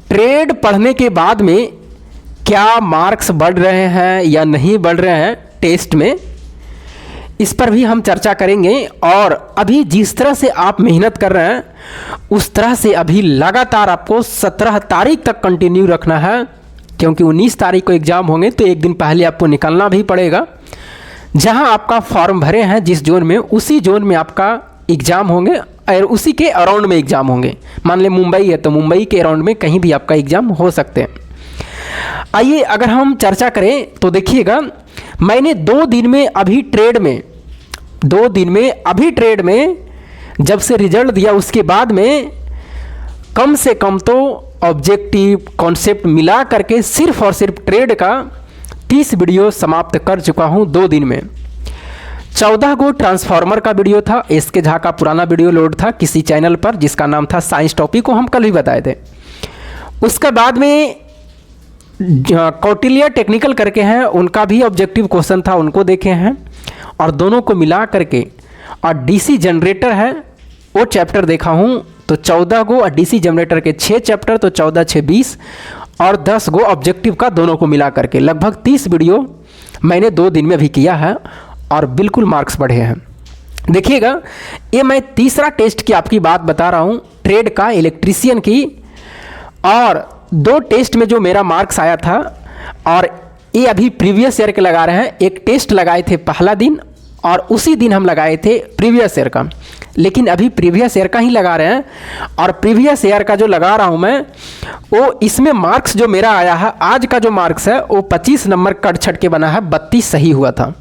Trade पढ़ने के बाद में क्या मार्क्स बढ़ रहे हैं या नहीं बढ़ रहे हैं टेस्ट में, इस पर भी हम चर्चा करेंगे। और अभी जिस तरह से आप मेहनत कर रहे हैं उस तरह से अभी लगातार आपको 17 तारीख तक कंटिन्यू रखना है, क्योंकि 19 तारीख को एग्ज़ाम होंगे तो एक दिन पहले आपको निकलना भी पड़ेगा। जहां आपका फॉर्म भरे हैं जिस जोन में, उसी जोन में आपका एग्ज़ाम होंगे और उसी के अराउंड में एग्ज़ाम होंगे। मान लें मुंबई है तो मुंबई के अराउंड में कहीं भी आपका एग्ज़ाम हो सकते हैं। आइए अगर हम चर्चा करें तो देखिएगा, मैंने 2 दिन में अभी ट्रेड में जब से रिजल्ट दिया उसके बाद में कम से कम तो ऑब्जेक्टिव कॉन्सेप्ट मिला करके सिर्फ और सिर्फ ट्रेड का 30 वीडियो समाप्त कर चुका हूं 2 दिन में। 14 गो ट्रांसफार्मर का वीडियो था, एसके झा का पुराना वीडियो लोड था किसी चैनल पर जिसका नाम था साइंस टॉपिक, को हम कल भी बताए थे। उसके बाद में कौटिल्य टेक्निकल करके हैं, उनका भी ऑब्जेक्टिव क्वेश्चन था, उनको देखे हैं। और दोनों को मिला करके और डीसी जनरेटर है वो चैप्टर देखा हूँ, तो 14 गो और डीसी जनरेटर के 6 चैप्टर, तो 14 6 20 और 10 गो ऑब्जेक्टिव का दोनों को मिला करके लगभग 30 वीडियो मैंने 2 दिन में भी किया है और बिल्कुल मार्क्स बढ़े हैं। देखिएगा, ये मैं तीसरा टेस्ट की आपकी बात बता रहा हूँ, ट्रेड का इलेक्ट्रीशियन की। और 2 टेस्ट में जो मेरा मार्क्स आया था, और ये अभी प्रीवियस ईयर के लगा रहे हैं। एक टेस्ट लगाए थे पहला दिन और उसी दिन हम लगाए थे प्रीवियस ईयर का, लेकिन अभी प्रीवियस ईयर का ही लगा रहे हैं। और प्रीवियस ईयर का जो लगा रहा हूँ मैं, वो इसमें मार्क्स जो मेरा आया है, आज का जो मार्क्स है वो 25 नंबर कट छट के बना है, 32 सही हुआ था।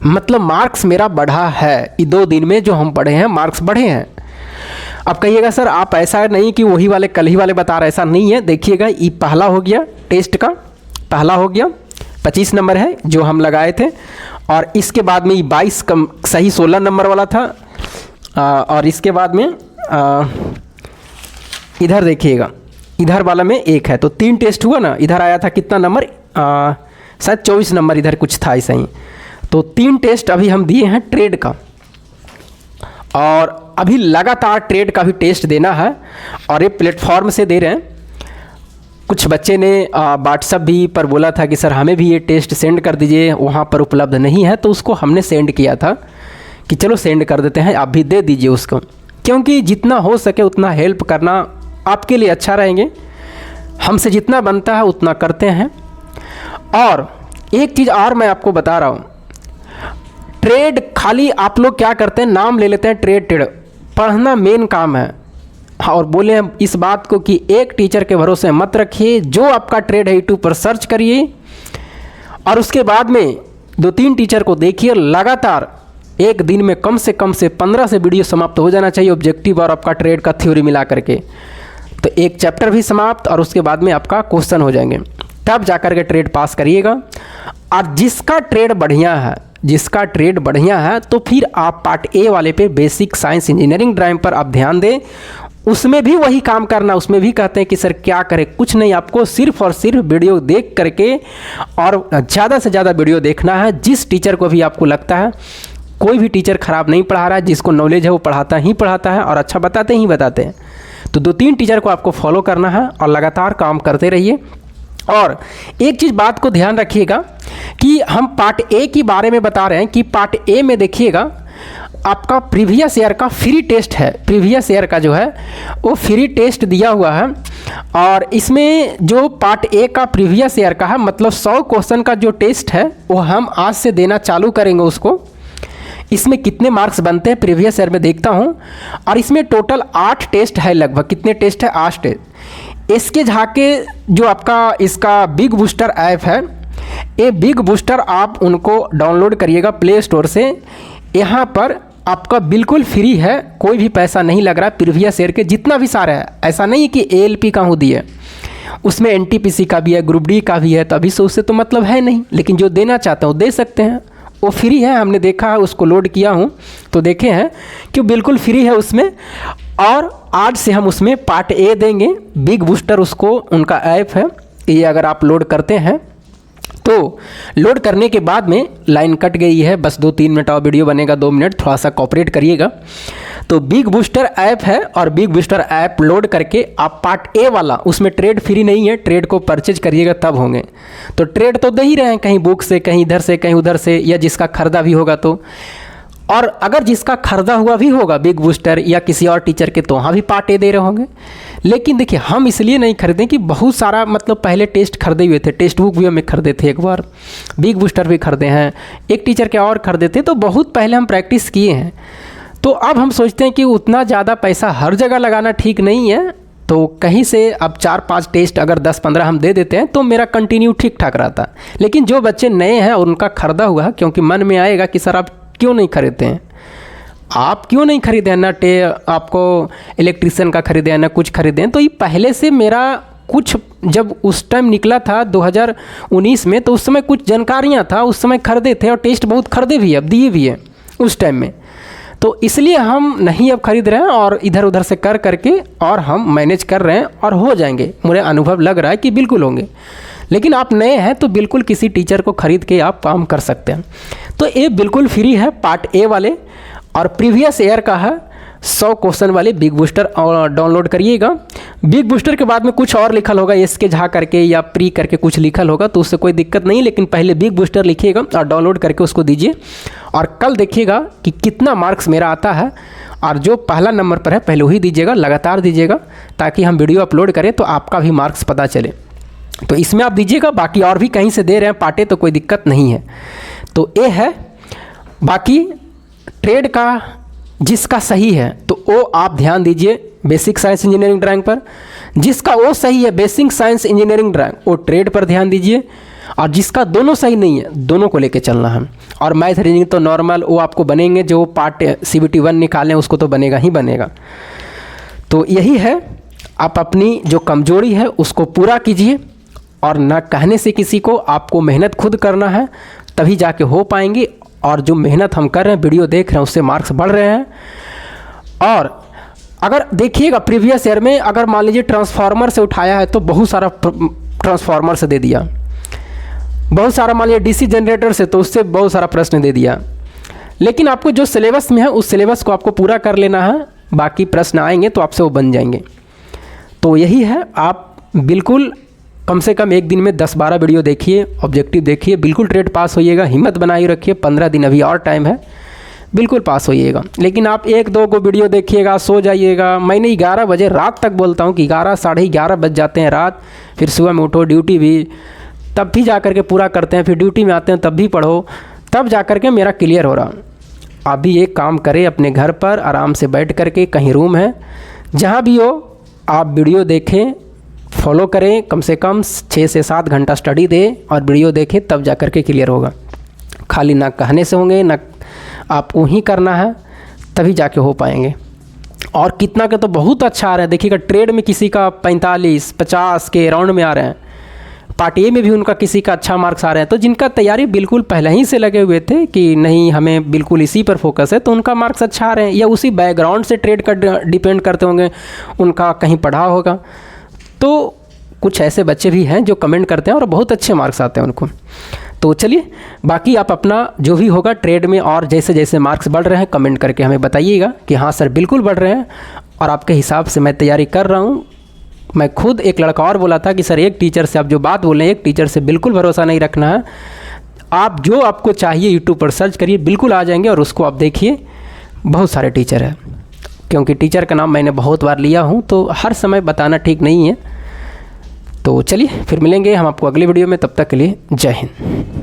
मतलब मार्क्स मेरा बढ़ा है, ये 2 दिन में जो हम पढ़े हैं मार्क्स बढ़े हैं। अब कहिएगा सर आप ऐसा नहीं कि वही वाले कल ही वाले बता रहे, ऐसा नहीं है। देखिएगा, ये पहला हो गया, टेस्ट का पहला हो गया, 25 नंबर है जो हम लगाए थे। और इसके बाद में 22 कम सही 16 नंबर वाला था। और इसके बाद में इधर देखिएगा, इधर वाला में 1 है, तो 3 टेस्ट हुआ ना। इधर आया था कितना नंबर, शायद 24 नंबर इधर कुछ था ऐसा ही। तो 3 टेस्ट अभी हम दिए हैं ट्रेड का, और अभी लगातार ट्रेड का भी टेस्ट देना है। और ये प्लेटफॉर्म से दे रहे हैं। कुछ बच्चे ने व्हाट्सएप भी पर बोला था कि सर हमें भी ये टेस्ट सेंड कर दीजिए, वहाँ पर उपलब्ध नहीं है, तो उसको हमने सेंड किया था कि चलो सेंड कर देते हैं, आप भी दे दीजिए उसको, क्योंकि जितना हो सके उतना हेल्प करना आपके लिए अच्छा रहेंगे। हमसे जितना बनता है उतना करते हैं। और एक चीज़ और मैं आपको बता रहा हूँ, ट्रेड खाली आप लोग क्या करते हैं, नाम ले लेते हैं ट्रेड, पढ़ना मेन काम है। और बोले हम इस बात को कि एक टीचर के भरोसे मत रखिए, जो आपका ट्रेड है यूट्यूब पर सर्च करिए और उसके बाद में 2-3 टीचर को देखिए। लगातार एक दिन में कम से 15 से वीडियो समाप्त हो जाना चाहिए, ऑब्जेक्टिव और आपका ट्रेड का थ्योरी मिला करके। तो एक चैप्टर भी समाप्त और उसके बाद में आपका क्वेश्चन हो जाएंगे, तब जाकर के ट्रेड पास करिएगा। और जिसका ट्रेड बढ़िया है तो फिर आप पार्ट ए वाले पे बेसिक साइंस इंजीनियरिंग ड्राइंग पर आप ध्यान दें, उसमें भी वही काम करना। उसमें भी कहते हैं कि सर क्या करें, कुछ नहीं, आपको सिर्फ और सिर्फ वीडियो देख करके और ज़्यादा से ज़्यादा वीडियो देखना है। जिस टीचर को भी आपको लगता है कोई भी टीचर ख़राब नहीं पढ़ा रहा है, जिसको नॉलेज है वो पढ़ाता है और अच्छा बताते हैं। तो 2-3 टीचर को आपको फॉलो करना है और लगातार काम करते रहिए। और एक चीज़ बात को ध्यान रखिएगा कि हम पार्ट ए के बारे में बता रहे हैं कि पार्ट ए में देखिएगा आपका प्रीवियस ईयर का फ्री टेस्ट है। प्रीवियस ईयर का जो है वो फ्री टेस्ट दिया हुआ है। और इसमें जो पार्ट ए का प्रीवियस ईयर का है, मतलब 100 क्वेश्चन का जो टेस्ट है वो हम आज से देना चालू करेंगे उसको। इसमें कितने मार्क्स बनते हैं प्रीवियस ईयर में देखता हूँ। और इसमें टोटल 8 टेस्ट है, लगभग कितने टेस्ट है, 8 टेस्ट। इसके झाके जो आपका इसका बिग बूस्टर ऐप है, ये बिग बूस्टर आप उनको डाउनलोड करिएगा प्ले स्टोर से। यहाँ पर आपका बिल्कुल फ्री है, कोई भी पैसा नहीं लग रहा। प्रीवियस ईयर के जितना भी सारे है, ऐसा नहीं है कि एएलपी का हूँ दिए, उसमें एनटीपीसी का भी है, ग्रुप डी का भी है, तो अभी से उससे तो मतलब है नहीं, लेकिन जो देना चाहते हो दे सकते हैं, वो फ्री है। हमने देखा है, उसको लोड किया हूँ तो देखे हैं कि बिल्कुल फ्री है उसमें। और आज से हम उसमें पार्ट ए देंगे, बिग बूस्टर उसको उनका ऐप है, ये अगर आप लोड करते हैं तो लोड करने के बाद में लाइन कट गई है, बस 2-3 मिनट और वीडियो बनेगा, 2 मिनट, थोड़ा सा कोऑपरेट करिएगा। तो बिग बूस्टर ऐप है और बिग बूस्टर ऐप लोड करके आप पार्ट ए वाला, उसमें ट्रेड फ्री नहीं है, ट्रेड को परचेज करिएगा तब होंगे। तो ट्रेड तो दे ही रहे हैं, कहीं बुक से, कहीं इधर से, कहीं उधर से, या जिसका खरीदा भी होगा तो। और अगर जिसका खरीदा हुआ भी होगा बिग बूस्टर या किसी और टीचर के, तो वहाँ भी पार्ट ए दे रहे होंगे। लेकिन देखिए हम इसलिए नहीं खरीदें कि बहुत सारा मतलब पहले टेस्ट खरीदे हुए थे, टेक्स्ट बुक भी हमें खरीदे थे, एक बार बिग बूस्टर भी खरीदे हैं, एक टीचर के और खरीदे थे, तो बहुत पहले हम प्रैक्टिस किए हैं। तो अब हम सोचते हैं कि उतना ज़्यादा पैसा हर जगह लगाना ठीक नहीं है, तो कहीं से अब 4-5 टेस्ट अगर 10-15 हम दे देते हैं तो मेरा कंटिन्यू ठीक ठाक रहता। लेकिन जो बच्चे नए हैं और उनका खरीदा हुआ है, क्योंकि मन में आएगा कि सर आप क्यों नहीं खरीदते हैं, आप क्यों नहीं खरीदे हैं, ना आपको इलेक्ट्रिशियन का खरीदे हैं, ना कुछ खरीदे हैं। तो ये पहले से मेरा कुछ, जब उस टाइम निकला था 2019 में, तो उस समय कुछ जानकारियाँ था, उस समय खरीदे थे और टेस्ट बहुत खरीदे भी, अब दिए भी है उस टाइम में। तो इसलिए हम नहीं अब खरीद रहे हैं और इधर उधर से कर करके और हम मैनेज कर रहे हैं और हो जाएंगे। मुझे अनुभव लग रहा है कि बिल्कुल होंगे। लेकिन आप नए हैं तो बिल्कुल किसी टीचर को ख़रीद के आप काम कर सकते हैं। तो ये बिल्कुल फ्री है पार्ट ए वाले, और प्रीवियस ईयर का है 100 क्वेश्चन वाले बिग बूस्टर डाउनलोड करिएगा। बिग बूस्टर के बाद में कुछ और लिखल होगा, एसके झा करके या प्री करके कुछ लिखल होगा, तो उससे कोई दिक्कत नहीं। लेकिन पहले बिग बूस्टर लिखिएगा और डाउनलोड करके उसको दीजिए, और कल देखिएगा कि कितना मार्क्स मेरा आता है। और जो पहला नंबर पर है पहले वही दीजिएगा, लगातार दीजिएगा, ताकि हम वीडियो अपलोड करें तो आपका भी मार्क्स पता चले। तो इसमें आप दीजिएगा, बाकी और भी कहीं से दे रहे हैं पार्टे तो कोई दिक्कत नहीं है। तो ये है। बाकी ट्रेड का जिसका सही है तो वो आप ध्यान दीजिए बेसिक साइंस इंजीनियरिंग ड्राइंग पर, जिसका वो सही है बेसिक साइंस इंजीनियरिंग ड्राइंग, वो ट्रेड पर ध्यान दीजिए। और जिसका दोनों सही नहीं है, दोनों को लेके चलना है। और मैथ रीजनिंग तो नॉर्मल वो आपको बनेंगे, जो पार्ट CBT 1 निकालें उसको तो बनेगा ही बनेगा। तो यही है, आप अपनी जो कमजोरी है उसको पूरा कीजिए, और ना कहने से किसी को, आपको मेहनत खुद करना है, तभी जाके हो पाएंगे। और जो मेहनत हम कर रहे हैं, वीडियो देख रहे हैं, उससे मार्क्स बढ़ रहे हैं। और अगर देखिएगा प्रीवियस ईयर में, अगर मान लीजिए ट्रांसफार्मर से उठाया है तो बहुत सारा ट्रांसफार्मर से दे दिया, बहुत सारा मान लीजिए DC जनरेटर से, तो उससे बहुत सारा प्रश्न दे दिया। लेकिन आपको जो सिलेबस में है उस सिलेबस को आपको पूरा कर लेना है, बाकी प्रश्न आएंगे तो आपसे वो बन जाएंगे। तो यही है, आप बिल्कुल कम से कम एक दिन में 10-12 वीडियो देखिए, ऑब्जेक्टिव देखिए, बिल्कुल ट्रेड पास होइएगा। हिम्मत बनाए रखिए, 15 दिन अभी और टाइम है, बिल्कुल पास होइएगा। लेकिन आप 1-2 को वीडियो देखिएगा, सो जाइएगा। मैंने 11 बजे रात तक बोलता हूँ कि 11, साढ़े 11 बज जाते हैं रात, फिर सुबह में उठो, ड्यूटी भी, तब भी जा कर के पूरा करते हैं, फिर ड्यूटी में आते हैं तब भी पढ़ो, तब जा कर के मेरा क्लियर हो रहा। आप भी एक काम करें, अपने घर पर आराम से बैठ कर के, कहीं रूम है, जहाँ भी हो, आप वीडियो देखें, फॉलो करें, कम से कम 6 से 7 घंटा स्टडी दें और वीडियो देखें, तब जा कर के क्लियर होगा। खाली ना कहने से होंगे, ना आपको ही करना है, तभी जाके हो पाएंगे। और कितना के तो बहुत अच्छा आ रहा है, देखिएगा ट्रेड में किसी का 45-50 के राउंड में आ रहे हैं, पार्ट ए में भी उनका किसी का अच्छा मार्क्स आ रहे हैं। तो जिनका तैयारी बिल्कुल पहले ही से लगे हुए थे कि नहीं हमें बिल्कुल इसी पर फोकस है, तो उनका मार्क्स अच्छा आ रहे हैं, या उसी बैकग्राउंड से ट्रेड का डिपेंड करते होंगे, उनका कहीं पढ़ा होगा। तो कुछ ऐसे बच्चे भी हैं जो कमेंट करते हैं और बहुत अच्छे मार्क्स आते हैं उनको। तो चलिए, बाकी आप अपना जो भी होगा ट्रेड में, और जैसे जैसे मार्क्स बढ़ रहे हैं कमेंट करके हमें बताइएगा कि हाँ सर बिल्कुल बढ़ रहे हैं, और आपके हिसाब से मैं तैयारी कर रहा हूँ। मैं खुद, एक लड़का और बोला था कि सर एक टीचर से आप जो बात बोल रहे हैं, एक टीचर से बिल्कुल भरोसा नहीं रखना है, आप जो आपको चाहिए यूट्यूब पर सर्च करिए, बिल्कुल आ जाएंगे, और उसको आप देखिए। बहुत सारे टीचर हैं, क्योंकि टीचर का नाम मैंने बहुत बार लिया हूँ, तो हर समय बताना ठीक नहीं है। तो चलिए फिर मिलेंगे हम आपको अगली वीडियो में, तब तक के लिए जय हिंद।